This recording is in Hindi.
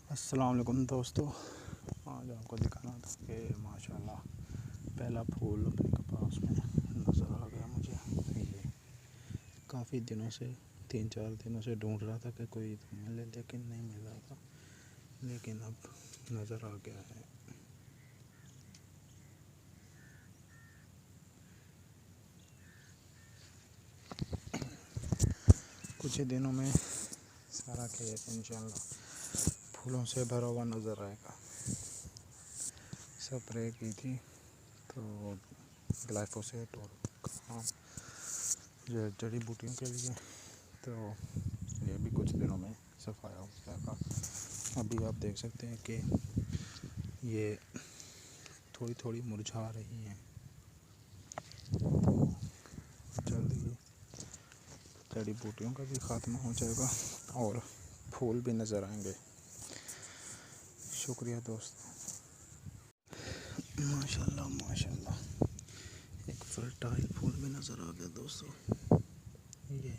अस्सलाम वालेकुम दोस्तों। आज आपको दिखाना था कि माशाल्लाह पहला फूल अपने कपास में नज़र आ गया मुझे। ये काफ़ी दिनों से 3-4 दिनों से ढूंढ रहा था कि कोई मिले, लेकिन नहीं मिल रहा था, लेकिन अब नज़र आ गया है। कुछ ही दिनों में सारा खेत इंशाल्लाह फूलों से भरा हुआ नज़र आएगा। स्प्रे की थी तो ग्लाइफोसेट और काम जो जड़ी बूटियों के लिए, तो ये भी कुछ दिनों में सफाया हो जाएगा। अभी आप देख सकते हैं कि ये थोड़ी थोड़ी मुरझा रही हैं, तो जल्द ही जड़ी बूटियों का भी ख़त्म हो जाएगा और फूल भी नज़र आएंगे। शुक्रिया दोस्तों। माशाल्लाह माशाल्लाह, एक फर्टाइल फूल भी नज़र आ गया दोस्तों। ये